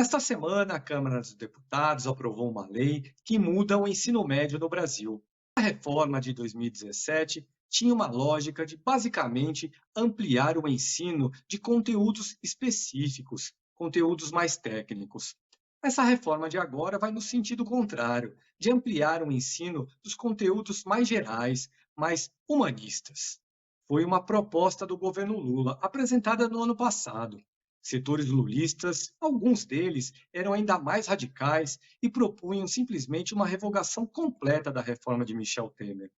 Esta semana, a Câmara dos Deputados aprovou uma lei que muda o ensino médio no Brasil. A reforma de 2017 tinha uma lógica de, basicamente, ampliar o ensino de conteúdos específicos, conteúdos mais técnicos. Essa reforma de agora vai no sentido contrário, de ampliar o ensino dos conteúdos mais gerais, mais humanistas. Foi uma proposta do governo Lula, apresentada no ano passado. Setores lulistas, alguns deles eram ainda mais radicais e propunham simplesmente uma revogação completa da reforma de Michel Temer.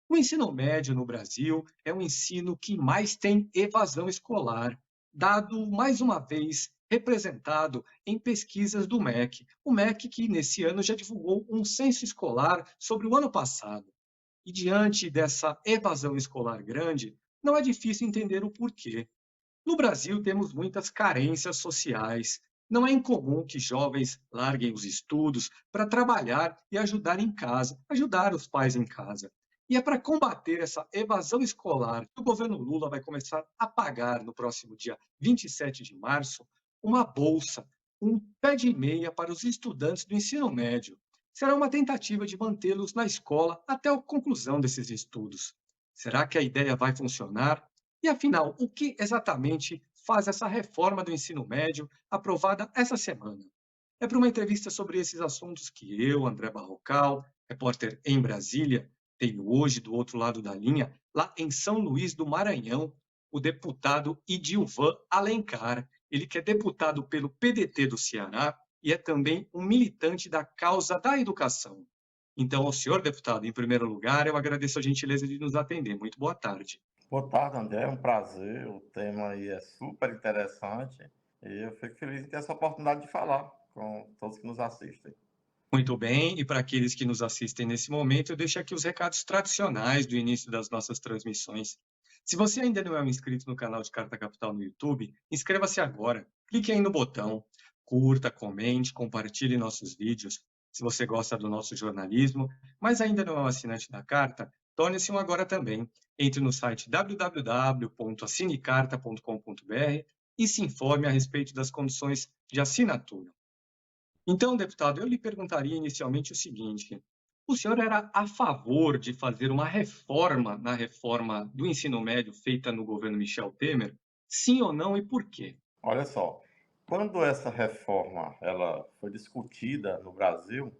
O ensino médio no Brasil é o ensino que mais tem evasão escolar, dado mais uma vez representado em pesquisas do MEC. O MEC que nesse ano já divulgou um censo escolar sobre o ano passado. E diante dessa evasão escolar grande, não é difícil entender o porquê. No Brasil, temos muitas carências sociais. Não é incomum que jovens larguem os estudos para trabalhar e ajudar em casa, ajudar os pais em casa. E é para combater essa evasão escolar que o governo Lula vai começar a pagar no próximo dia 27 de março uma bolsa, um pé de meia para os estudantes do ensino médio. Será uma tentativa de mantê-los na escola até a conclusão desses estudos. Será que a ideia vai funcionar? E afinal, o que exatamente faz essa reforma do ensino médio aprovada essa semana? É para uma entrevista sobre esses assuntos que eu, André Barrocal, repórter em Brasília, tenho hoje do outro lado da linha, lá em São Luís do Maranhão, o deputado Idilvan Alencar. Ele que é deputado pelo PDT do Ceará e é também um militante da causa da educação. Então, ao senhor deputado, em primeiro lugar, eu agradeço a gentileza de nos atender. Muito boa tarde. Boa tarde, André. É um prazer. O tema aí é super interessante e eu fico feliz em ter essa oportunidade de falar com todos que nos assistem. Muito bem, e para aqueles que nos assistem nesse momento, eu deixo aqui os recados tradicionais do início das nossas transmissões. Se você ainda não é um inscrito no canal de Carta Capital no YouTube, inscreva-se agora. Clique aí no botão, curta, comente, compartilhe nossos vídeos. Se você gosta do nosso jornalismo, mas ainda não é um assinante da Carta, torne-se um agora também. Entre no site www.assinecarta.com.br e se informe a respeito das condições de assinatura. Então, deputado, eu lhe perguntaria inicialmente o seguinte: o senhor era a favor de fazer uma reforma na reforma do ensino médio feita no governo Michel Temer? Sim ou não e por quê? Olha só, quando essa reforma ela foi discutida no Brasil,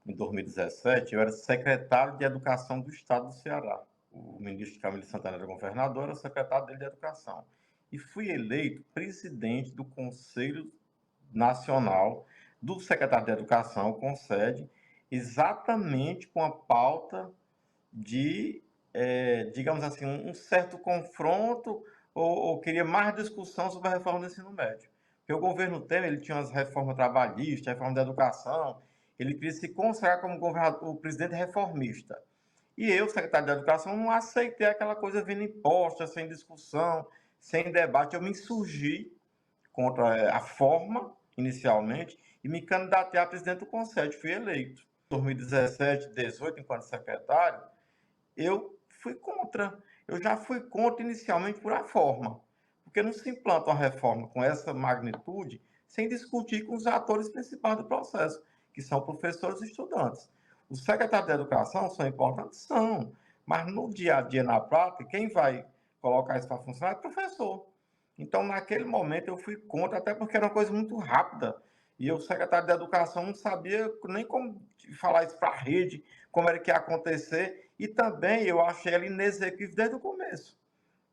em 2017, eu era secretário de Educação do Estado do Ceará. O ministro Camilo Santana era governador, era o secretário dele de Educação. E fui eleito presidente do Conselho Nacional do secretário de Educação, concede, exatamente com a pauta de, digamos assim, um certo confronto ou queria mais discussão sobre a reforma do ensino médio. Porque o governo Temer ele tinha as reformas trabalhistas, a reforma da educação, ele queria se consagrar como o presidente reformista. E eu, secretário de Educação, não aceitei aquela coisa vindo imposta, sem discussão, sem debate. Eu me insurgi contra a forma, inicialmente, e me candidatei a presidente do Conselho, fui eleito. Em 2017, 2018, enquanto secretário, eu fui contra. Eu já fui contra inicialmente por a forma, porque não se implanta uma reforma com essa magnitude sem discutir com os atores principais do processo, que são professores e estudantes. Os secretários de educação são importantes? São, mas no dia a dia, na prática, quem vai colocar isso para funcionar é o professor. Então, naquele momento, eu fui contra, até porque era uma coisa muito rápida. E o secretário de Educação não sabia nem como falar isso para a rede, como era que ia acontecer. E também eu achei ela inexequível desde o começo.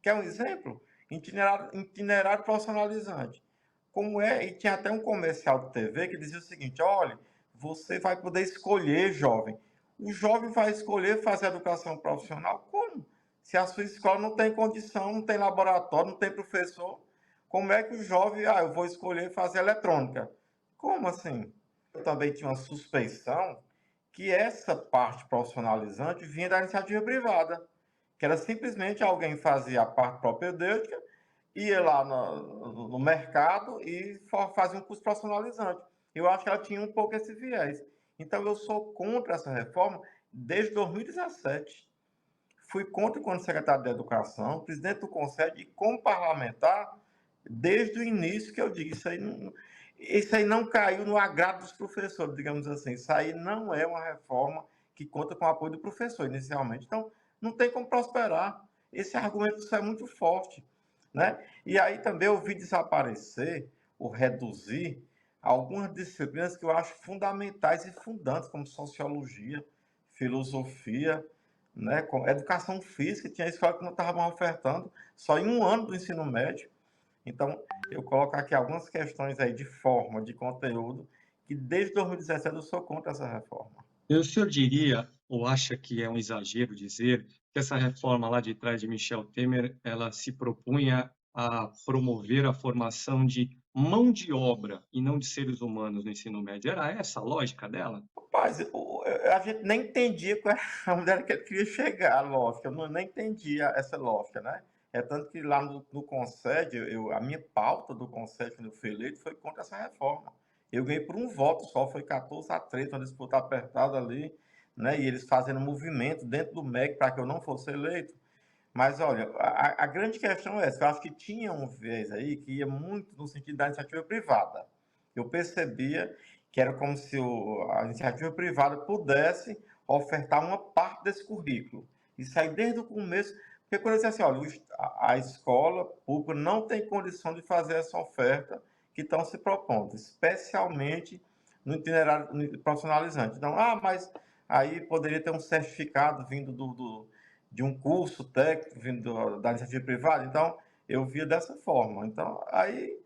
Quer um exemplo? Itinerário profissionalizante. Como é? E tinha até um comercial de TV que dizia o seguinte: olha, você vai poder escolher, jovem. O jovem vai escolher fazer educação profissional como? Se a sua escola não tem condição, não tem laboratório, não tem professor, como é que o jovem, eu vou escolher fazer eletrônica? Como assim? Eu também tinha uma suspeição que essa parte profissionalizante vinha da iniciativa privada, que era simplesmente alguém fazia a parte propedêutica, ia lá no mercado e fazia um curso profissionalizante. Eu acho que ela tinha um pouco esse viés. Então, eu sou contra essa reforma desde 2017. Fui contra quando secretário de Educação, presidente do Conselho e como parlamentar, desde o início que eu disse. Isso aí não, Isso aí não caiu no agrado dos professores, digamos assim. Isso aí não é uma reforma que conta com o apoio do professor inicialmente. Então, não tem como prosperar. Esse argumento é muito forte, né? E aí também eu vi desaparecer ou reduzir algumas disciplinas que eu acho fundamentais e fundantes, como sociologia, filosofia, né? Educação física, tinha escola que não estava ofertando só em um ano do ensino médio. Então, eu coloco aqui algumas questões aí de forma, de conteúdo, que desde 2017 eu sou contra essa reforma. E o senhor diria, ou acha que é um exagero dizer, que essa reforma lá de trás de Michel Temer, ela se propunha a promover a formação de mão de obra e não de seres humanos no ensino médio? Era essa a lógica dela? Rapaz, a gente nem entendia qual era onde era que ele queria chegar, a lógica. Eu nem entendia essa lógica, né? É tanto que lá no Conselho, a minha pauta do Conselho, quando eu fui eleito, foi contra essa reforma. Eu ganhei por um voto só, foi 14-13, uma disputa apertada ali, né? E eles fazendo movimento dentro do MEC para que eu não fosse eleito. Mas, olha, a grande questão é essa. Eu acho que tinha um viés aí que ia muito no sentido da iniciativa privada. Eu percebia que era como se a iniciativa privada pudesse ofertar uma parte desse currículo. Isso aí desde o começo, porque quando eu disse assim, olha, a escola pública não tem condição de fazer essa oferta que estão se propondo, especialmente no itinerário profissionalizante. Então, mas aí poderia ter um certificado vindo de um curso técnico vindo da iniciativa privada, então eu via dessa forma. Então, aí,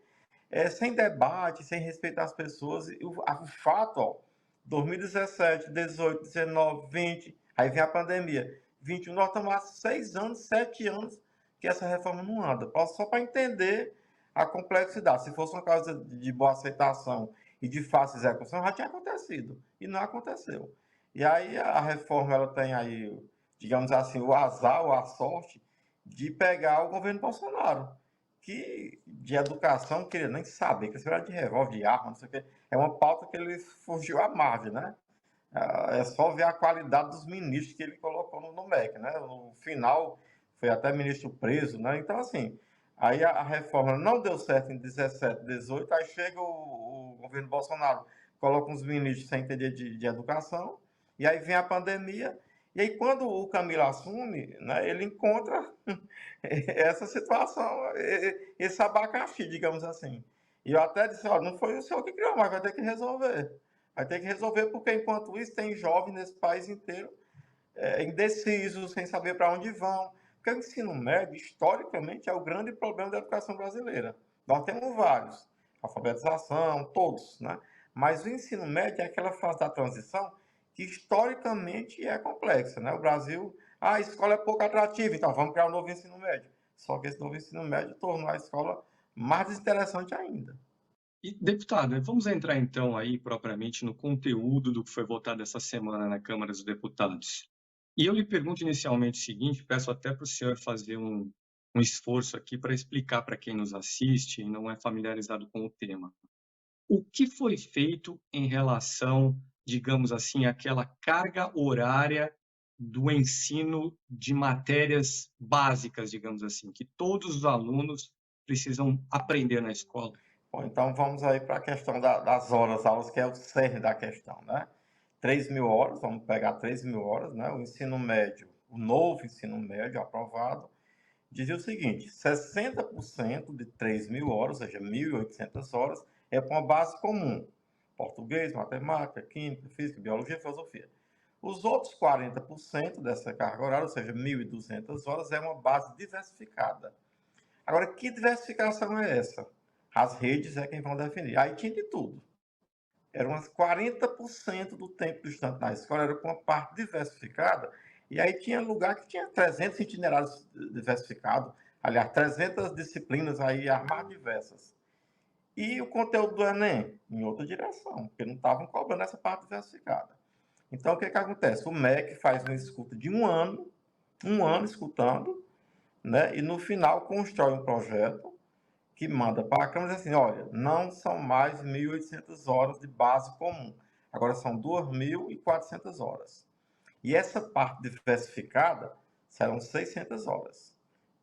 sem debate, sem respeitar as pessoas, o fato, ó, 2017, 18, 19, 20, aí vem a pandemia, 21, nós estamos há 6 anos, 7 anos que essa reforma não anda, só para entender a complexidade. Se fosse uma causa de boa aceitação e de fácil execução, já tinha acontecido, e não aconteceu. E aí a reforma, ela tem aí, digamos assim, o azar ou a sorte de pegar o governo Bolsonaro, que de educação não queria nem saber, que era de revólver, de arma, não sei o quê. É uma pauta que ele fugiu à margem, né? É só ver a qualidade dos ministros que ele colocou no MEC, né? No final, foi até ministro preso, né? Então, assim, aí a reforma não deu certo em 17, 18, aí chega o governo Bolsonaro, coloca uns ministros sem entender de educação, e aí vem a pandemia, e aí quando o Camilo assume, né, ele encontra essa situação, esse abacaxi, digamos assim. E eu até disse, ó, não foi o senhor que criou, mas vai ter que resolver. Vai ter que resolver, porque enquanto isso tem jovens nesse país inteiro indecisos, sem saber para onde vão. Porque o ensino médio, historicamente, é o grande problema da educação brasileira. Nós temos vários, alfabetização, todos, né? Mas o ensino médio é aquela fase da transição que historicamente é complexa, né? O Brasil, a escola é pouco atrativa, então vamos criar um novo ensino médio. Só que esse novo ensino médio tornou a escola mais desinteressante ainda. E, deputado, vamos entrar então aí propriamente no conteúdo do que foi votado essa semana na Câmara dos Deputados. E eu lhe pergunto inicialmente o seguinte, peço até para o senhor fazer um esforço aqui para explicar para quem nos assiste e não é familiarizado com o tema. O que foi feito em relação, digamos assim, àquela carga horária do ensino de matérias básicas, digamos assim, que todos os alunos precisam aprender na escola? Bom, então vamos aí para a questão das horas, aulas, que é o cerne da questão, né? 3.000 horas, vamos pegar 3.000 horas, né? O ensino médio, o novo ensino médio aprovado, dizia o seguinte: 60% de 3.000 horas, ou seja, 1.800 horas, é para uma base comum: português, matemática, química, física, biologia e filosofia. Os outros 40% dessa carga horária, ou seja, 1.200 horas, é uma base diversificada. Agora, que diversificação é essa? As redes é quem vão definir. Aí tinha de tudo. Era umas 40% do tempo do estudante na escola, era com uma parte diversificada, e aí tinha lugar que tinha 300 itinerários diversificados, aliás, 300 disciplinas aí, as mais diversas. E o conteúdo do Enem, em outra direção, porque não estavam cobrando essa parte diversificada. Então, o que acontece? O MEC faz uma escuta de um ano escutando, né? E no final constrói um projeto que manda para a Câmara e diz assim, olha, não são mais 1.800 horas de base comum, agora são 2.400 horas. E essa parte diversificada serão 600 horas.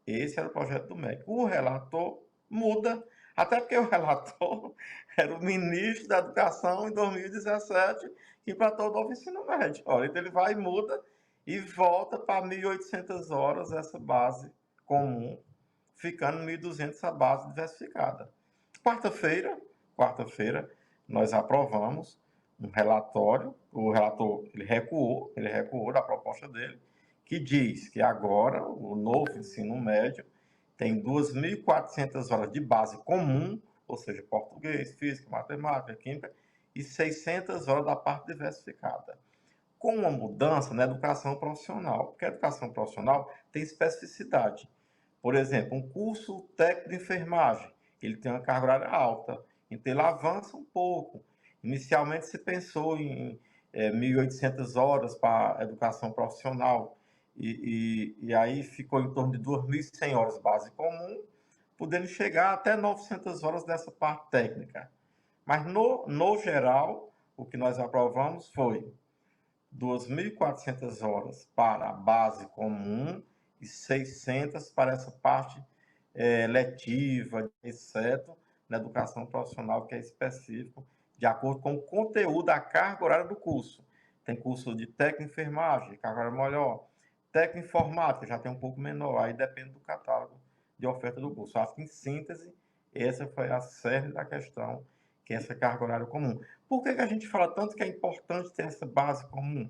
Esse era o projeto do MEC. O relator muda, Até porque o relator era o ministro da Educação em 2017, que implantou o novo ensino médio. Olha, então ele vai e muda e volta para 1.800 horas essa base comum, ficando 1.200 a base diversificada. Quarta-feira, nós aprovamos um relatório, o relator ele recuou da proposta dele, que diz que agora o novo ensino médio tem 2.400 horas de base comum, ou seja, português, física, matemática, química, e 600 horas da parte diversificada. Com uma mudança na educação profissional, porque a educação profissional tem especificidade. Por exemplo, um curso técnico de enfermagem, ele tem uma carga horária alta, então ele avança um pouco. Inicialmente se pensou em 1.800 horas para a educação profissional, e aí ficou em torno de 2.100 horas base comum, podendo chegar até 900 horas dessa parte técnica. Mas, no geral, o que nós aprovamos foi 2.400 horas para a base comum e 600 para essa parte letiva, etc., na educação profissional, que é específico, de acordo com o conteúdo da carga horária do curso. Tem curso de técnico de enfermagem, carga horária maior, técnico de informática, já tem um pouco menor, aí depende do catálogo de oferta do curso. Acho que, em síntese, essa foi a cerne da questão, que é essa carga horária comum. Por que a gente fala tanto que é importante ter essa base comum?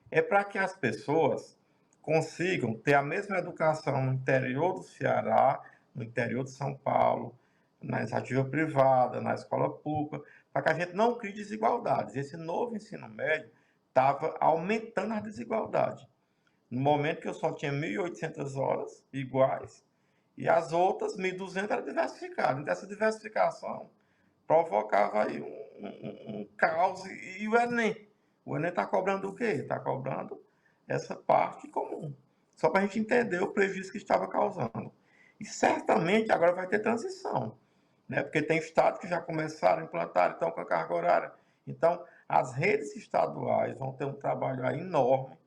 É para que as pessoas consigam ter a mesma educação no interior do Ceará, no interior de São Paulo, na iniciativa privada, na escola pública, para que a gente não crie desigualdades. Esse novo ensino médio estava aumentando a desigualdade. No momento que eu só tinha 1.800 horas iguais, e as outras 1.200 eram diversificadas. Então, essa diversificação provocava aí um caos. E o Enem? O Enem está cobrando o quê? Está cobrando essa parte comum. Só para a gente entender o prejuízo que estava causando. E certamente agora vai ter transição, né? Porque tem estados que já começaram a implantar, então, com a carga horária. Então, as redes estaduais vão ter um trabalho aí enorme,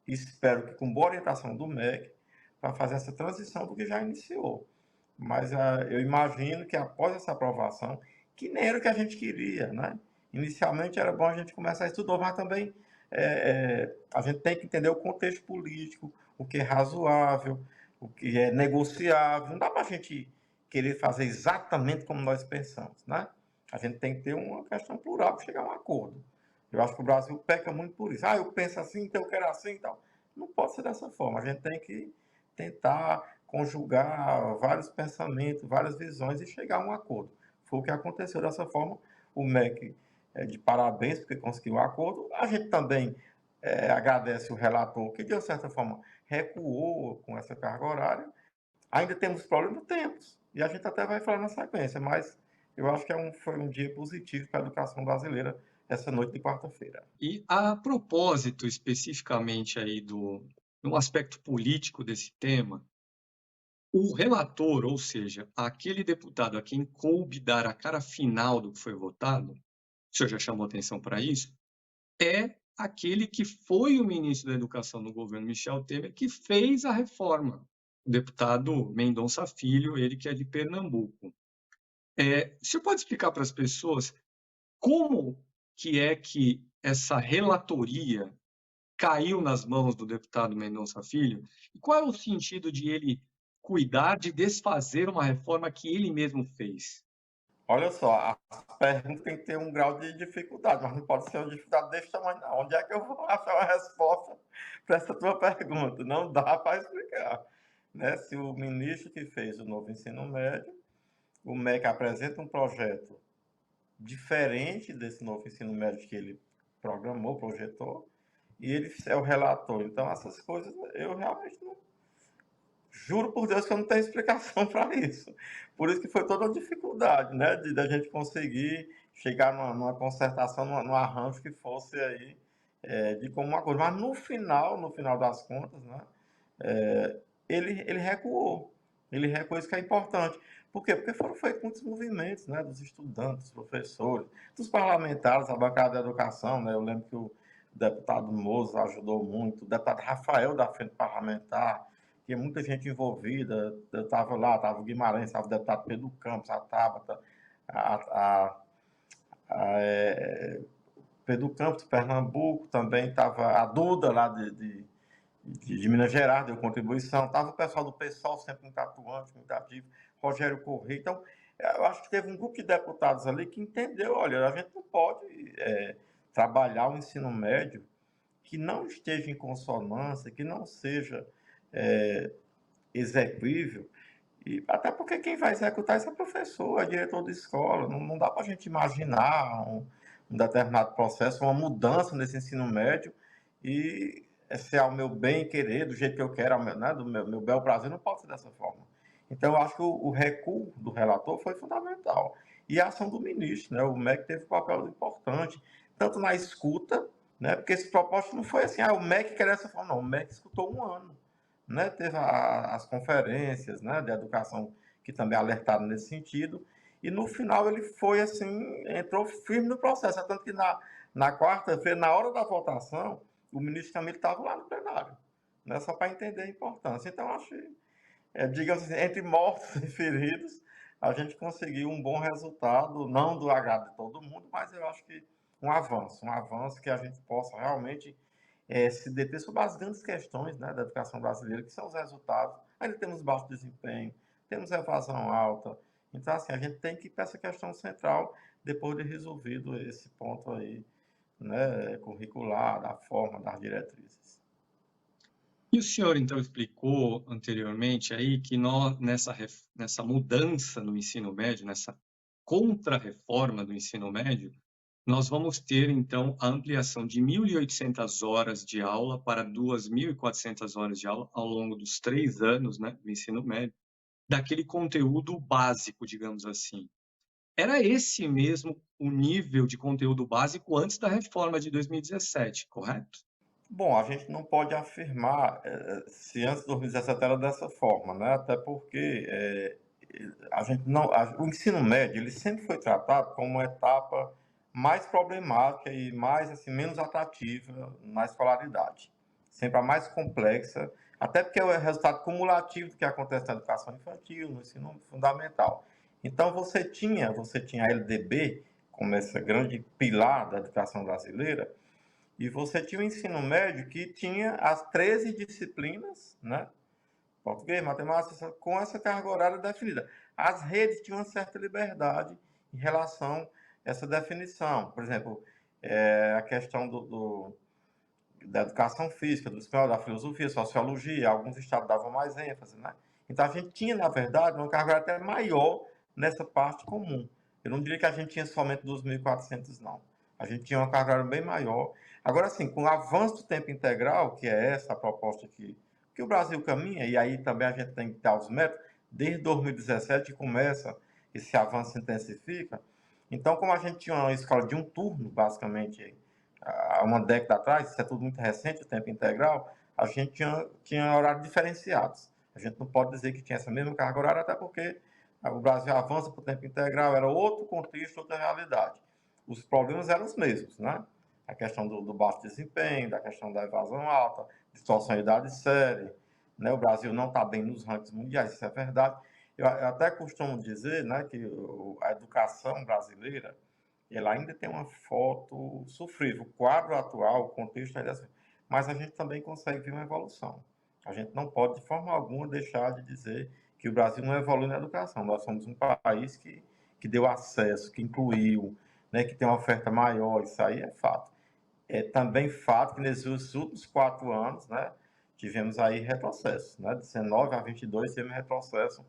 espero que com boa orientação do MEC, para fazer essa transição do que já iniciou. Mas eu imagino que após essa aprovação, que nem era o que a gente queria, né? Inicialmente era bom a gente começar a estudar, mas também a gente tem que entender o contexto político, o que é razoável, o que é negociável. Não dá para a gente querer fazer exatamente como nós pensamos, né? A gente tem que ter uma questão plural para chegar a um acordo. Eu acho que o Brasil peca muito por isso. Eu penso assim, então eu quero assim e tal. Não pode ser dessa forma. A gente tem que tentar conjugar vários pensamentos, várias visões e chegar a um acordo. Foi o que aconteceu dessa forma. O MEC de parabéns porque conseguiu um acordo. A gente também agradece o relator que, de certa forma, recuou com essa carga horária. Ainda temos problemas? Temos. E a gente até vai falar na sequência, mas eu acho que foi um dia positivo para a educação brasileira essa noite de quarta-feira. E a propósito, especificamente aí no aspecto político desse tema, o relator, ou seja, aquele deputado a quem coube dar a cara final do que foi votado, o senhor já chamou atenção para isso, é aquele que foi o ministro da Educação no governo Michel Temer, que fez a reforma, o deputado Mendonça Filho, ele que é de Pernambuco. O senhor pode explicar para as pessoas como que é que essa relatoria caiu nas mãos do deputado Mendonça Filho? E qual é o sentido de ele cuidar de desfazer uma reforma que ele mesmo fez? Olha só, a pergunta tem que ter um grau de dificuldade, mas não pode ser uma dificuldade desse tamanho, não. Onde é que eu vou achar uma resposta para essa tua pergunta? Não dá para explicar. Né? Se o ministro que fez o novo ensino médio, o MEC apresenta um projeto diferente desse novo ensino médio que ele programou, projetou, e ele é o relator. Então, essas coisas eu realmente não. Juro por Deus que eu não tenho explicação para isso. Por isso que foi toda a dificuldade, né, da gente conseguir chegar numa concertação, num arranjo que fosse aí de comum acordo. Mas no final das contas, né, ele recuou. Ele recuou, isso que é importante. Por quê? Porque foram feitos muitos movimentos, né, dos estudantes, dos professores, dos parlamentares, da bancada da educação, né. Eu lembro que o deputado Moza ajudou muito, o deputado Rafael da Frente Parlamentar, tinha muita gente envolvida. Eu estava lá, estava o Guimarães, estava o deputado Pedro Campos, a Tabata, a, a, Pedro Campos, Pernambuco, também estava a Duda lá de Minas Gerais, deu contribuição, estava o pessoal do PSOL sempre muito atuante, muito ativo, Rogério Corrêa. Então, eu acho que teve um grupo de deputados ali que entendeu, olha, a gente não pode trabalhar o ensino médio que não esteja em consonância, que não seja execuível, e até porque quem vai executar isso é professor, é diretor de escola. Não dá para a gente imaginar um determinado processo, uma mudança nesse ensino médio e ser ao meu bem querer, do jeito que eu quero, né, do meu bel prazer, não pode ser dessa forma. Então, eu acho que o recuo do relator foi fundamental. E a ação do ministro, né, o MEC teve um papel importante, tanto na escuta, né, porque esse propósito não foi assim, o MEC quer dessa forma, não, o MEC escutou um ano, né, teve as conferências, né, de educação que também alertaram nesse sentido, e no final ele foi assim, entrou firme no processo, tanto que na quarta-feira, na hora da votação, o ministro Camilo estava lá no plenário, né, só para entender a importância. Então, acho que, digamos assim, entre mortos e feridos, a gente conseguiu um bom resultado, não do agrado de todo mundo, mas eu acho que um avanço que a gente possa realmente se deter sobre as grandes questões, né, da educação brasileira, que são os resultados. Ainda temos baixo desempenho, temos evasão alta. Então, assim, a gente tem que ir para essa questão central, depois de resolvido esse ponto aí, né, curricular, da forma, das diretrizes. E o senhor, então, explicou anteriormente aí que nós, nessa mudança no ensino médio, nessa contra-reforma do ensino médio, nós vamos ter, então, a ampliação de 1.800 horas de aula para 2.400 horas de aula ao longo dos 3 anos, né, do ensino médio, daquele conteúdo básico, digamos assim. Era esse mesmo o nível de conteúdo básico antes da reforma de 2017, correto? Bom, a gente não pode afirmar se antes de 2017 era dessa forma, né? Até porque a gente não, o ensino médio ele sempre foi tratado como uma etapa mais problemática e mais assim menos atrativa na escolaridade, sempre a mais complexa, até porque é o resultado cumulativo do que acontece na educação infantil, no ensino fundamental. Então você tinha a LDB como essa grande pilar da educação brasileira, e você tinha o ensino médio que tinha as 13 disciplinas, né? Português, matemática, com essa carga horária definida. As redes tinham uma certa liberdade em relação a essa definição. Por exemplo, a questão da educação física, do espanhol, da filosofia, sociologia, alguns estados davam mais ênfase, né? Então, a gente tinha, na verdade, uma carga horária até maior nessa parte comum. Eu não diria que a gente tinha somente 2.400, não. A gente tinha uma carga horária bem maior. Agora, sim, com o avanço do tempo integral, que é essa a proposta que o Brasil caminha, e aí também a gente tem que dar os métodos, desde 2017 começa, esse avanço se intensifica. Então, como a gente tinha uma escola de um turno, basicamente, há uma década atrás, isso é tudo muito recente, o tempo integral, a gente tinha horários diferenciados. A gente não pode dizer que tinha essa mesma carga horária, até porque o Brasil avança para o tempo integral, era outro contexto, outra realidade. Os problemas eram os mesmos, né? A questão do baixo desempenho, da questão da evasão alta, distorcionalidade de série, né? O Brasil não está bem nos rankings mundiais, isso é verdade. Eu até costumo dizer, né, que a educação brasileira ela ainda tem uma foto sofrível. O quadro atual, o contexto ainda é assim. Mas a gente também consegue ver uma evolução. A gente não pode, de forma alguma, deixar de dizer que o Brasil não evolui na educação. Nós somos um país que deu acesso, que incluiu, né, que tem uma oferta maior, isso aí é fato. É também fato que nesses últimos 4 anos, né, tivemos aí retrocesso, né, de 19 a 22 tivemos retrocesso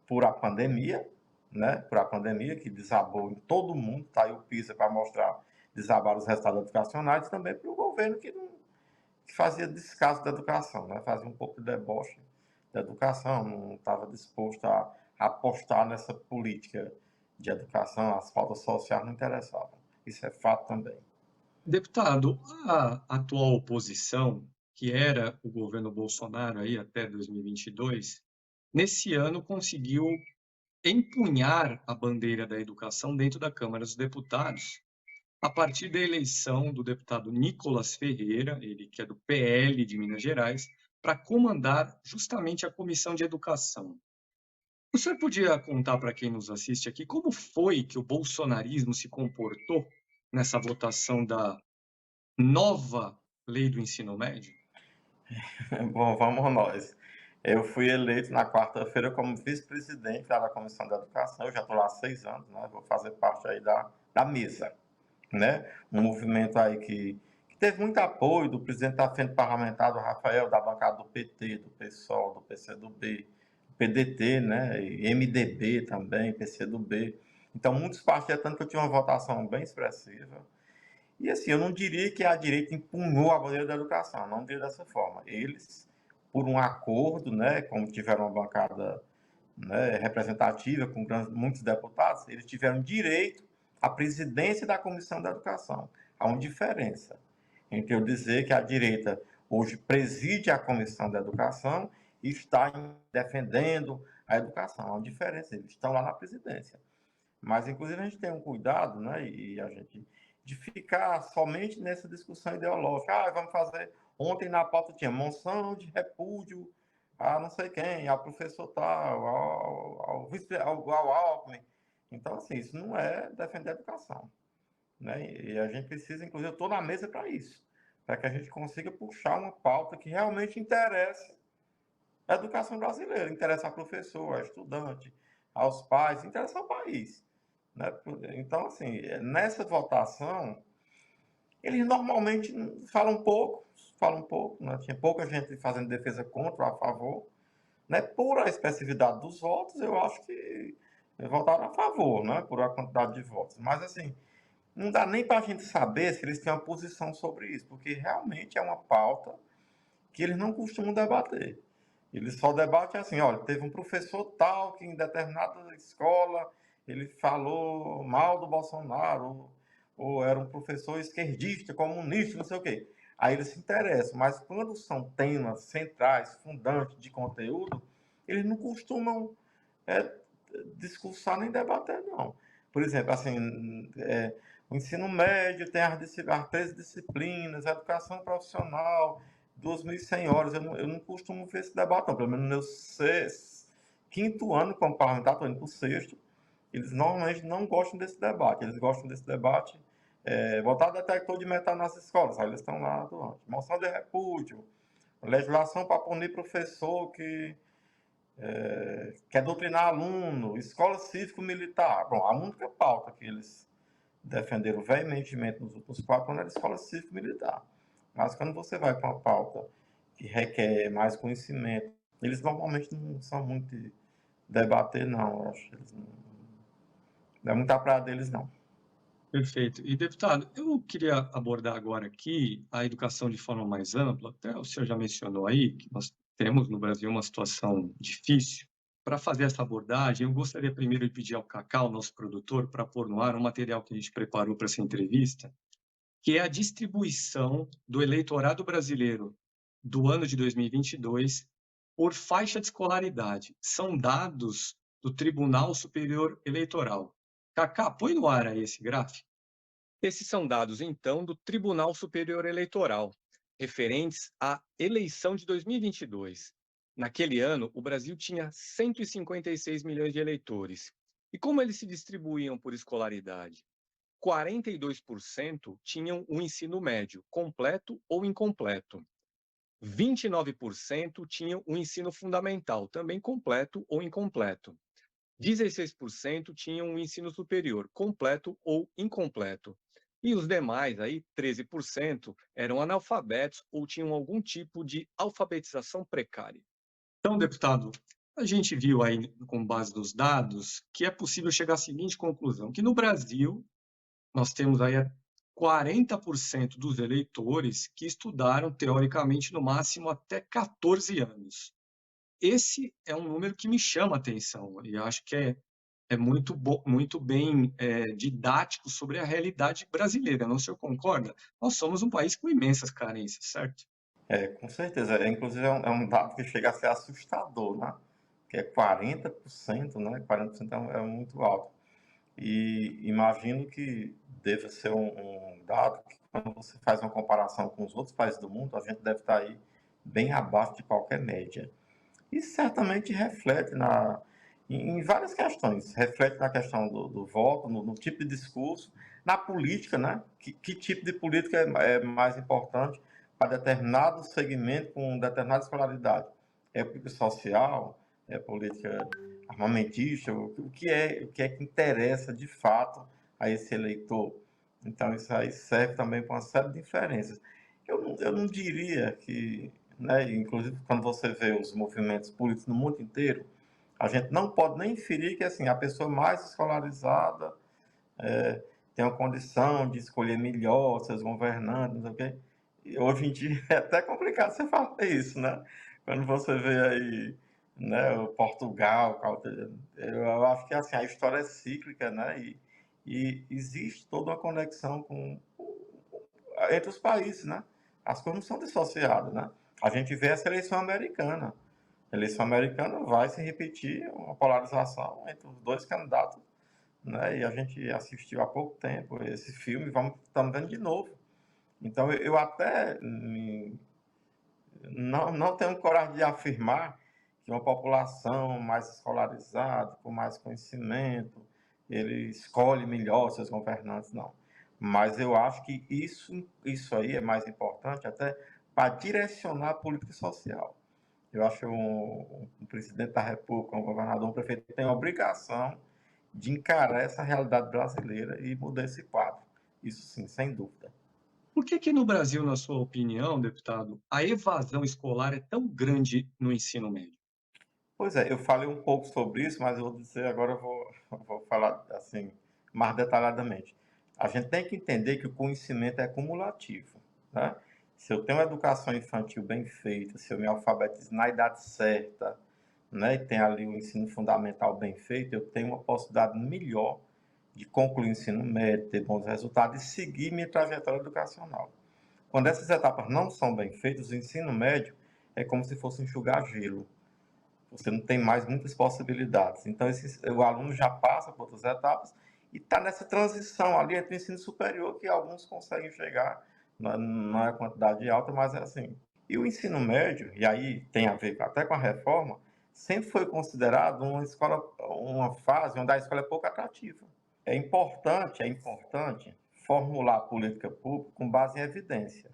por a pandemia, né, por a pandemia que desabou em todo mundo, tá aí o PISA para mostrar desabar os resultados educacionais, e também para o governo que fazia descaso da educação, né, fazia um pouco de deboche da educação, não estava disposto a apostar nessa política de educação, as pautas sociais não interessavam. Isso é fato também. Deputado, a atual oposição, que era o governo Bolsonaro aí até 2022, nesse ano conseguiu empunhar a bandeira da educação dentro da Câmara dos Deputados, a partir da eleição do deputado Nicolas Ferreira, ele que é do PL de Minas Gerais, para comandar justamente a Comissão de Educação. O senhor podia contar para quem nos assiste aqui como foi que o bolsonarismo se comportou nessa votação da nova lei do ensino médio? Bom, vamos nós. Eu fui eleito na quarta-feira como vice-presidente da Comissão da Educação. Eu já estou lá há 6 anos, né? Vou fazer parte aí da mesa, né? Um movimento aí que teve muito apoio do presidente da Frente Parlamentar, do Rafael, da bancada do PT, do PSOL, do PCdoB, do PDT, né? E MDB também, PCdoB. Então, muitos partidos, tanto que eu tive uma votação bem expressiva. E assim, eu não diria que a direita impugnou a bandeira da educação, não diria dessa forma. Eles, por um acordo, né, como tiveram uma bancada, né, representativa com muitos deputados, eles tiveram direito à presidência da Comissão da Educação. Há uma diferença entre eu dizer que a direita hoje preside a Comissão da Educação e está defendendo a educação. Há uma diferença, eles estão lá na presidência. Mas, inclusive, a gente tem um cuidado, né, e a gente, de ficar somente nessa discussão ideológica. Ah, vamos fazer. Ontem na pauta tinha moção de repúdio a não sei quem, ao professor tal, ao Alckmin. Então, assim, isso não é defender a educação, né? E a gente precisa, inclusive, eu estou na mesa para isso, para que a gente consiga puxar uma pauta que realmente interesse a educação brasileira, interessa ao professor, ao estudante, aos pais, interessa ao país, né? Então, assim, nessa votação, eles normalmente falam pouco, né? Tinha pouca gente fazendo defesa contra ou a favor, né? Por a expressividade dos votos, eu acho que votaram a favor, né? Por a quantidade de votos. Mas, assim, não dá nem para a gente saber se eles têm uma posição sobre isso, porque realmente é uma pauta que eles não costumam debater. Eles só debatem assim, olha, teve um professor tal que em determinada escola ele falou mal do Bolsonaro, ou era um professor esquerdista, comunista, não sei o quê. Aí eles se interessam, mas quando são temas centrais, fundantes de conteúdo, eles não costumam é, discursar nem debater, não. Por exemplo, assim, o ensino médio tem as 13 disciplinas, a educação profissional, 2.100 horas. Eu não costumo ver esse debate, não. Pelo menos no meu quinto ano como parlamentar, estou indo para o sexto, eles normalmente não gostam desse debate. Eles gostam desse debate botar detector de metal nas escolas. Aí eles estão lá atuando. Moção de repúdio, legislação para punir professor que quer doutrinar aluno, escola cívico-militar. Bom, a única pauta que eles defenderam veementemente nos últimos 4 anos era a escola cívico-militar. Mas quando você vai para uma pauta que requer mais conhecimento, eles normalmente não são muito de debater, não. Eu acho que eles não é muita praia deles, não. Perfeito. E, deputado, eu queria abordar agora aqui a educação de forma mais ampla. Até o senhor já mencionou aí que nós temos no Brasil uma situação difícil. Para fazer essa abordagem, eu gostaria primeiro de pedir ao Cacau, nosso produtor, para pôr no ar um material que a gente preparou para essa entrevista, que é a distribuição do eleitorado brasileiro do ano de 2022 por faixa de escolaridade. São dados do Tribunal Superior Eleitoral. Cacá, põe no ar aí esse gráfico. Esses são dados, então, do Tribunal Superior Eleitoral, referentes à eleição de 2022. Naquele ano, o Brasil tinha 156 milhões de eleitores. E como eles se distribuíam por escolaridade? 42% tinham o ensino médio, completo ou incompleto. 29% tinham o ensino fundamental, também completo ou incompleto. 16% tinham o ensino superior, completo ou incompleto. E os demais, aí, 13%, eram analfabetos ou tinham algum tipo de alfabetização precária. Então, deputado, a gente viu aí, com base nos dados, que é possível chegar à seguinte conclusão, que no Brasil nós temos aí 40% dos eleitores que estudaram, teoricamente, no máximo até 14 anos. Esse é um número que me chama a atenção e acho que é muito bem didático sobre a realidade brasileira, não, o senhor concorda? Nós somos um país com imensas carências, certo? Com certeza. Inclusive, é um dado que chega a ser assustador, né? Que é 40%, né? 40% é muito alto. E imagino que deve ser um dado que, quando você faz uma comparação com os outros países do mundo, a gente deve estar aí bem abaixo de qualquer média. Isso certamente reflete em várias questões. Reflete na questão do voto, no tipo de discurso, na política, né? Que tipo de política é mais importante para determinado segmento com determinada escolaridade? É política social? É política armamentista? O que é que interessa de fato a esse eleitor? Então, isso aí serve também para uma série de inferências. Eu não diria que, né, inclusive quando você vê os movimentos políticos no mundo inteiro, a gente não pode nem inferir que assim, a pessoa mais escolarizada tem uma condição de escolher melhor seus governantes, não sei o quê. E hoje em dia é até complicado você falar isso, né? Quando você vê aí, né, o Portugal, eu acho que assim, a história é cíclica, né? E existe toda uma conexão entre os países, né? As coisas não são dissociadas, né? A gente vê essa eleição americana. A eleição americana vai se repetir uma polarização entre os dois candidatos, né? E a gente assistiu há pouco tempo esse filme, estamos vendo de novo. Então eu até não tenho coragem de afirmar que uma população mais escolarizada, com mais conhecimento, ele escolhe melhor seus governantes, não. Mas eu acho que isso aí é mais importante até para direcionar a política social. Eu acho que um presidente da República, um governador, um prefeito tem a obrigação de encarar essa realidade brasileira e mudar esse quadro. Isso sim, sem dúvida. Por que que no Brasil, na sua opinião, deputado, a evasão escolar é tão grande no ensino médio? Pois é, eu falei um pouco sobre isso, mas eu vou dizer agora, eu vou falar assim, mais detalhadamente. A gente tem que entender que o conhecimento é cumulativo, né? Se eu tenho uma educação infantil bem feita, se eu me alfabetizo na idade certa, né, e tenho ali o ensino fundamental bem feito, eu tenho uma possibilidade melhor de concluir o ensino médio, ter bons resultados e seguir minha trajetória educacional. Quando essas etapas não são bem feitas, o ensino médio é como se fosse enxugar gelo. Você não tem mais muitas possibilidades. Então, o aluno já passa por outras etapas e está nessa transição ali entre o ensino superior, que alguns conseguem chegar, não é a quantidade alta, mas é assim. E o ensino médio, e aí tem a ver até com a reforma, sempre foi considerado uma fase onde a escola é pouco atrativa. É importante formular a política pública com base em evidência.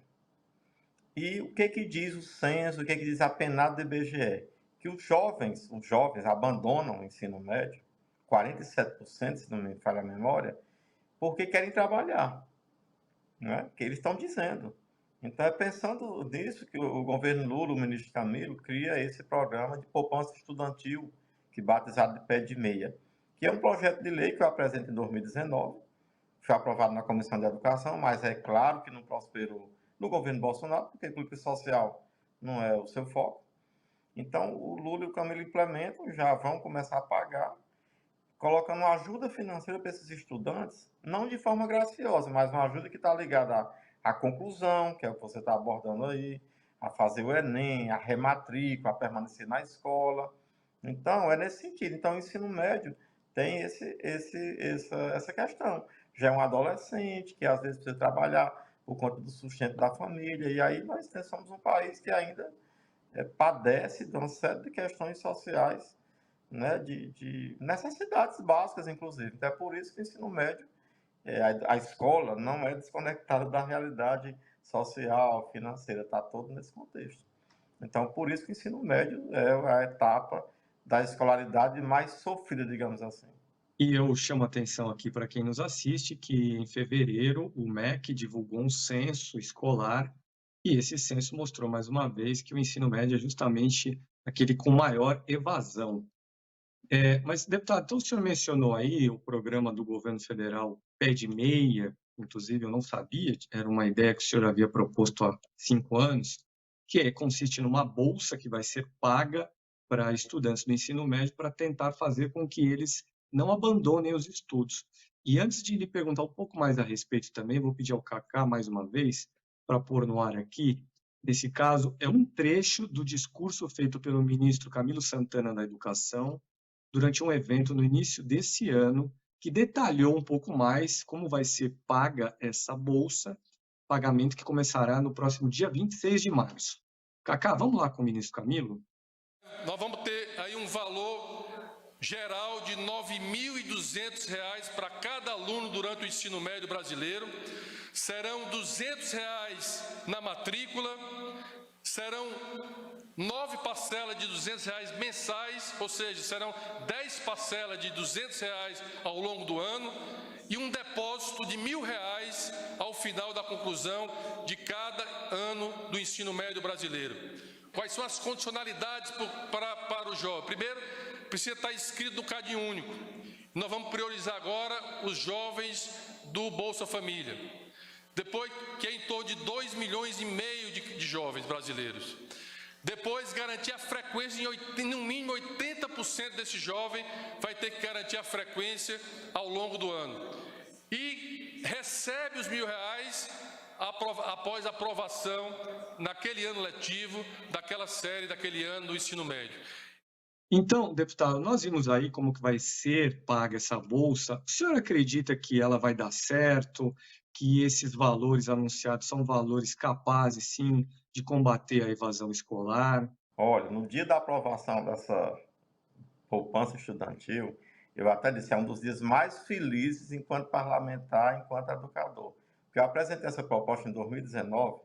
E o que diz o censo, o que diz a PNAD do IBGE? Que os jovens abandonam o ensino médio, 47%, se não me falha a memória, porque querem trabalhar, né? Que eles estão dizendo. Então é pensando nisso que o governo Lula, o ministro Camilo, cria esse programa de poupança estudantil, que é batizado de pé de meia, que é um projeto de lei que eu apresento em 2019, foi aprovado na Comissão de Educação, mas é claro que não prosperou no governo Bolsonaro, porque a política social não é o seu foco. Então, o Lula e o Camilo implementam, já vão começar a pagar, colocando uma ajuda financeira para esses estudantes, não de forma graciosa, mas uma ajuda que está ligada à conclusão, que é o que você está abordando aí, a fazer o Enem, a rematrícula, a permanecer na escola. Então, é nesse sentido. Então, o ensino médio tem essa questão. Já é um adolescente que às vezes precisa trabalhar por conta do sustento da família, e aí nós somos um país que ainda padece de uma série de questões sociais, né, de necessidades básicas, inclusive. Então, é por isso que o ensino médio, a escola não é desconectada da realidade social, financeira, está todo nesse contexto. Então, por isso que o ensino médio é a etapa da escolaridade mais sofrida, digamos assim. E eu chamo atenção aqui para quem nos assiste que em fevereiro o MEC divulgou um censo escolar e esse censo mostrou mais uma vez que o ensino médio é justamente aquele com maior evasão. Mas, deputado, então o senhor mencionou aí o programa do governo federal Pé de Meia, inclusive eu não sabia, era uma ideia que o senhor havia proposto há 5 anos, consiste numa bolsa que vai ser paga para estudantes do ensino médio para tentar fazer com que eles não abandonem os estudos. E antes de lhe perguntar um pouco mais a respeito também, vou pedir ao Cacá mais uma vez para pôr no ar aqui. Nesse caso, é um trecho do discurso feito pelo ministro Camilo Santana da Educação, durante um evento no início desse ano, que detalhou um pouco mais como vai ser paga essa bolsa, pagamento que começará no próximo dia 26 de março. Cacá, vamos lá com o ministro Camilo? Nós vamos ter aí um valor geral de R$ 9.200 para cada aluno durante o ensino médio brasileiro. Serão R$ 200 na matrícula, serão 9 parcelas de R$ 200 mensais, ou seja, serão 10 parcelas de R$ 200 ao longo do ano e um depósito de R$ 1.000 ao final da conclusão de cada ano do ensino médio brasileiro. Quais são as condicionalidades para o jovem? Primeiro, precisa estar inscrito no Cadastro Único. Nós vamos priorizar agora os jovens do Bolsa Família. Depois, que é em torno de 2,5 milhões de jovens brasileiros. Depois, garantir a frequência, no mínimo 80% desse jovem vai ter que garantir a frequência ao longo do ano. E recebe os R$ 1.000 após a aprovação naquele ano letivo, daquela série, daquele ano do ensino médio. Então, deputado, nós vimos aí como que vai ser paga essa bolsa. O senhor acredita que ela vai dar certo, que esses valores anunciados são valores capazes, sim, de combater a evasão escolar? Olha, no dia da aprovação dessa poupança estudantil, eu até disse, é um dos dias mais felizes enquanto parlamentar, enquanto educador. Porque eu apresentei essa proposta em 2019,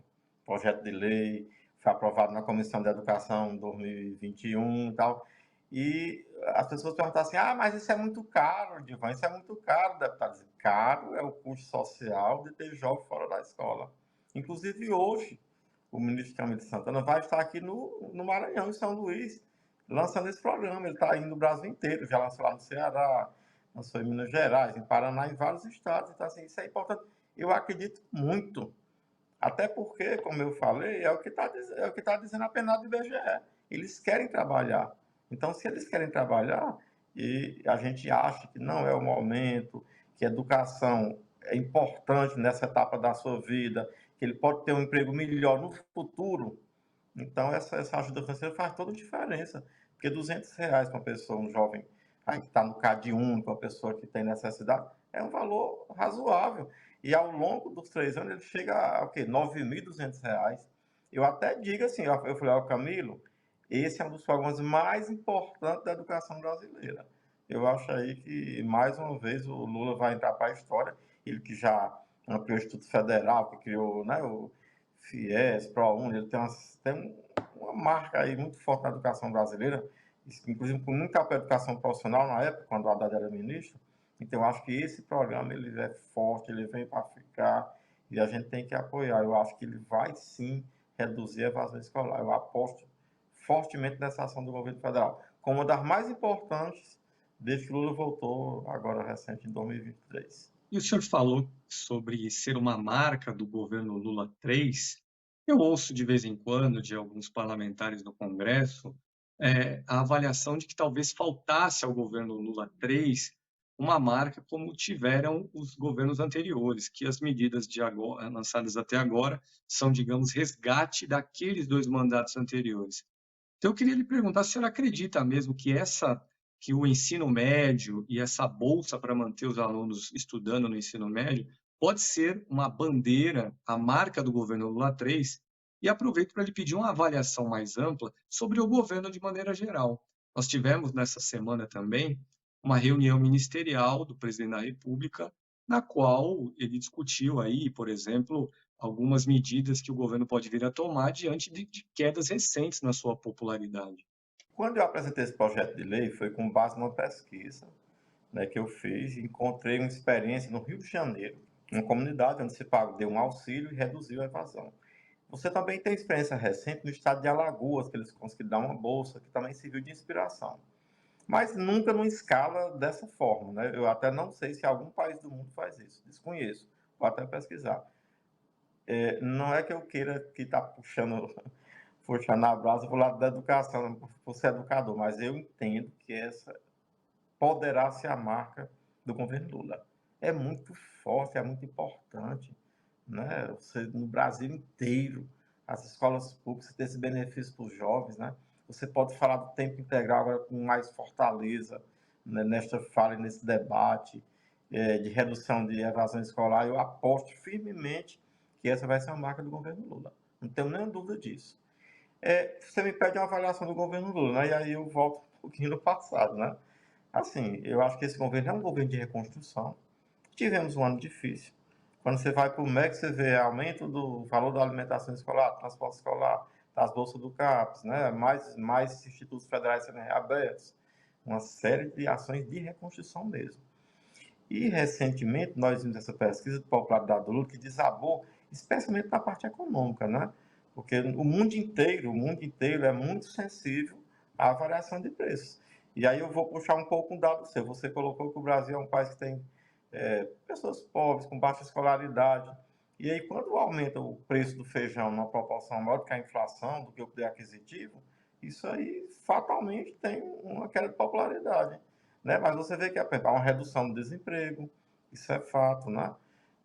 projeto de lei, foi aprovado na Comissão de Educação em 2021 e tal, e as pessoas perguntam assim, mas isso é muito caro, Divan, isso é muito caro, deputado. Caro é o custo social de ter jovem fora da escola. Inclusive hoje, o ministro Camilo Santana vai estar aqui no Maranhão, em São Luís, lançando esse programa. Ele está indo no Brasil inteiro, já lançou lá no Ceará, lançou em Minas Gerais, em Paraná, em vários estados. Então, assim, isso é importante. Eu acredito muito. Até porque, como eu falei, é o que está dizendo a PNAD do IBGE. Eles querem trabalhar. Então, se eles querem trabalhar, e a gente acha que não é o momento, que a educação é importante nessa etapa da sua vida, que ele pode ter um emprego melhor no futuro, então essa ajuda financeira faz toda a diferença. Porque R$ 200 para uma pessoa, um jovem aí que está no Cadastro Único, uma pessoa que tem necessidade, é um valor razoável. E ao longo dos 3 anos ele chega a R$ 9.200. Eu até digo assim, eu falei ao Camilo, esse é um dos programas mais importantes da educação brasileira. Eu acho aí que, mais uma vez, o Lula vai entrar para a história, ele que já ampliou o Instituto Federal, que criou, né, o FIES, ProUni, ele tem uma marca aí muito forte na educação brasileira, inclusive com muita apoio à educação profissional na época, quando o Haddad era ministro. Então, eu acho que esse programa ele é forte, ele vem para ficar e a gente tem que apoiar. Eu acho que ele vai sim reduzir a evasão escolar. Eu aposto fortemente nessa ação do governo federal, como uma das mais importantes desde que Lula voltou, agora recente, em 2023. E o senhor falou sobre ser uma marca do governo Lula 3. Eu ouço de vez em quando de alguns parlamentares no Congresso a avaliação de que talvez faltasse ao governo Lula 3 uma marca como tiveram os governos anteriores, que as medidas de agora, lançadas até agora são, digamos, resgate daqueles 2 mandatos anteriores. Então, eu queria lhe perguntar se o senhor acredita mesmo que o ensino médio e essa bolsa para manter os alunos estudando no ensino médio pode ser uma bandeira, a marca do governo Lula 3, e aproveito para lhe pedir uma avaliação mais ampla sobre o governo de maneira geral. Nós tivemos nessa semana também uma reunião ministerial do presidente da República, na qual ele discutiu aí, por exemplo, algumas medidas que o governo pode vir a tomar diante de quedas recentes na sua popularidade. Quando eu apresentei esse projeto de lei, foi com base numa pesquisa, né, que eu fiz, encontrei uma experiência no Rio de Janeiro, uma comunidade onde se deu um auxílio e reduziu a evasão. Você também tem experiência recente no estado de Alagoas, que eles conseguiram dar uma bolsa, que também serviu de inspiração. Mas nunca numa escala dessa forma, né? Eu até não sei se algum país do mundo faz isso, desconheço, vou até pesquisar. Não é que eu queira que está puxando a brasa para o lado da educação, por ser educador, mas eu entendo que essa poderá ser a marca do governo Lula. É muito forte, é muito importante, né? Você, no Brasil inteiro, as escolas públicas têm esse benefício para os jovens, né? Você pode falar do tempo integral agora com mais fortaleza, né, nesta fala e nesse debate de redução de evasão escolar. Eu aposto firmemente que essa vai ser a marca do governo Lula. Não tenho nenhuma dúvida disso. Você me pede uma avaliação do governo Lula, né? E aí eu volto um pouquinho no passado, né? Assim, eu acho que esse governo é um governo de reconstrução. Tivemos um ano difícil. Quando você vai para o MEC, você vê aumento do valor da alimentação escolar, transporte escolar, das bolsas do CAPES, né? mais institutos federais sendo reabertos, uma série de ações de reconstrução mesmo. E, recentemente, nós vimos essa pesquisa de popularidade do Lula que desabou, especialmente na parte econômica, né? Porque o mundo inteiro é muito sensível à variação de preços. E aí eu vou puxar um pouco um dado seu. Você colocou que o Brasil é um país que tem pessoas pobres, com baixa escolaridade. E aí, quando aumenta o preço do feijão numa proporção maior do que a inflação, do que o poder aquisitivo, isso aí fatalmente tem uma queda de popularidade, né? Mas você vê que há uma redução do desemprego, isso é fato, né?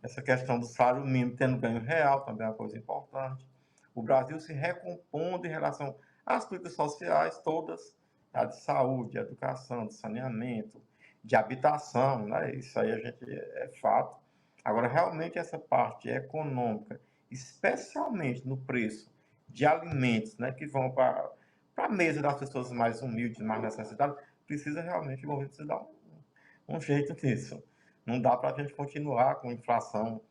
Essa questão do salário mínimo tendo ganho real também é uma coisa importante. O Brasil se recompondo em relação às políticas sociais todas, a de saúde, de educação, de saneamento, de habitação, né? Isso aí a gente é fato. Agora, realmente, essa parte econômica, especialmente no preço de alimentos, né, que vão para a mesa das pessoas mais humildes, mais necessitadas, precisa realmente, o governo precisa dar um jeito nisso. Não dá para a gente continuar com inflação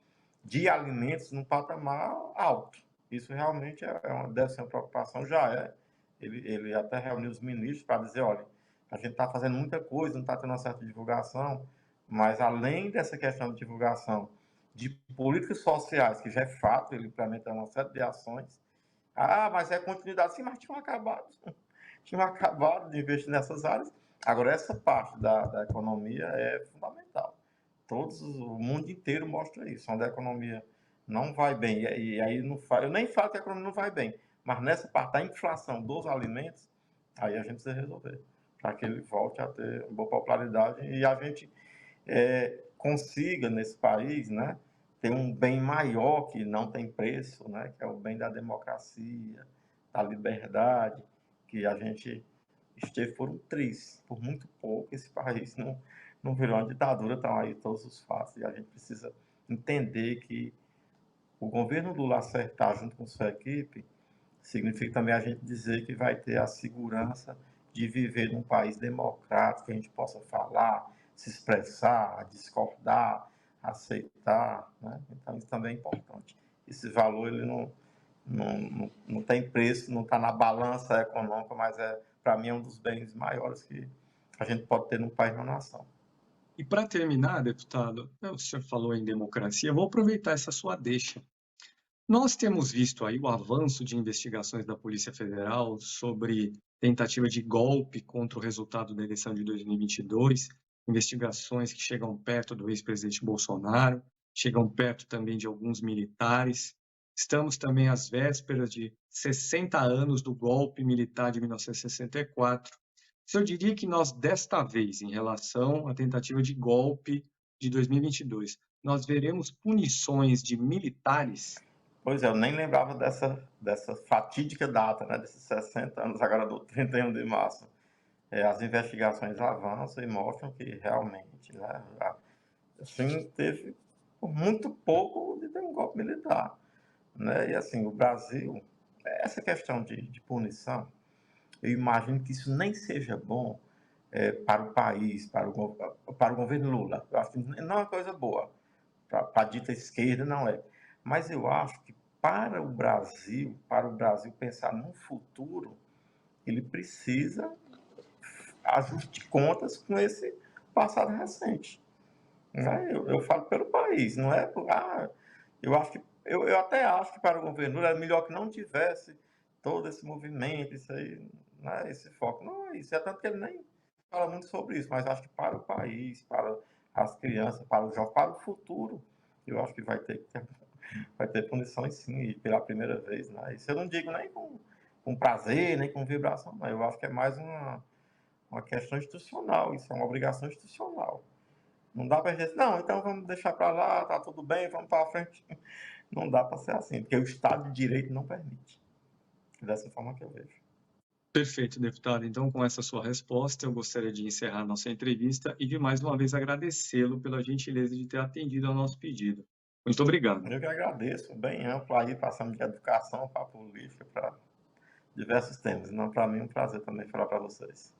de alimentos num patamar alto. Isso realmente deve ser uma preocupação, já é. Ele até reuniu os ministros para dizer, olha, a gente está fazendo muita coisa, não está tendo uma certa divulgação, mas além dessa questão de divulgação de políticas sociais, que já é fato, ele implementa uma série de ações. Mas é continuidade. Sim, mas tinham acabado de investir nessas áreas. Agora, essa parte da economia é fundamental. O mundo inteiro mostra isso, onde a economia não vai bem. E aí eu nem falo que a economia não vai bem, mas nessa parte da inflação dos alimentos, aí a gente precisa resolver, para que ele volte a ter boa popularidade e a gente consiga, nesse país, né, ter um bem maior que não tem preço, né, que é o bem da democracia, da liberdade, que a gente esteve por um triz, por muito pouco, esse país não virou uma ditadura, estão aí todos os fatos, e a gente precisa entender que o governo Lula acertar junto com sua equipe significa também a gente dizer que vai ter a segurança de viver num país democrático, que a gente possa falar, se expressar, discordar, aceitar, né? Então isso também é importante. Esse valor ele não tem preço, não está na balança econômica, mas para mim, é um dos bens maiores que a gente pode ter num país e numa nação. E para terminar, deputado, o senhor falou em democracia, vou aproveitar essa sua deixa. Nós temos visto aí o avanço de investigações da Polícia Federal sobre tentativa de golpe contra o resultado da eleição de 2022, investigações que chegam perto do ex-presidente Bolsonaro, chegam perto também de alguns militares. Estamos também às vésperas de 60 anos do golpe militar de 1964. O senhor diria que nós, desta vez, em relação à tentativa de golpe de 2022, nós veremos punições de militares? Pois é, eu nem lembrava dessa fatídica data, né, desses 60 anos, agora do 31 de março. As investigações avançam e mostram que realmente, né, assim, teve por muito pouco de ter um golpe militar, né? E assim, o Brasil, essa questão de punição, eu imagino que isso nem seja bom para o país, para o governo Lula. Eu acho que não é uma coisa boa. Para a dita esquerda, não é. Mas eu acho que para o Brasil pensar no futuro, ele precisa ajuste contas com esse passado recente. Né? Eu falo pelo país, não é? Eu até acho que para o governo era melhor que não tivesse todo esse movimento, isso aí, né? Esse foco. Não é isso, é tanto que ele nem fala muito sobre isso, mas acho que para o país, para as crianças, para os jovens, para o futuro, eu acho que vai ter punições sim, e pela primeira vez. Né? Isso eu não digo nem com prazer, nem com vibração, mas eu acho que é mais uma questão institucional, isso é uma obrigação institucional. Não dá para dizer, não, então vamos deixar para lá, tá tudo bem, vamos para frente. Não dá para ser assim, porque o Estado de Direito não permite. Dessa forma que eu vejo. Perfeito, deputado. Então, com essa sua resposta, eu gostaria de encerrar nossa entrevista e de mais uma vez agradecê-lo pela gentileza de ter atendido ao nosso pedido. Muito obrigado. Eu que agradeço, bem amplo aí, passando de educação para política, para diversos temas. Não, para mim é um prazer também falar para vocês.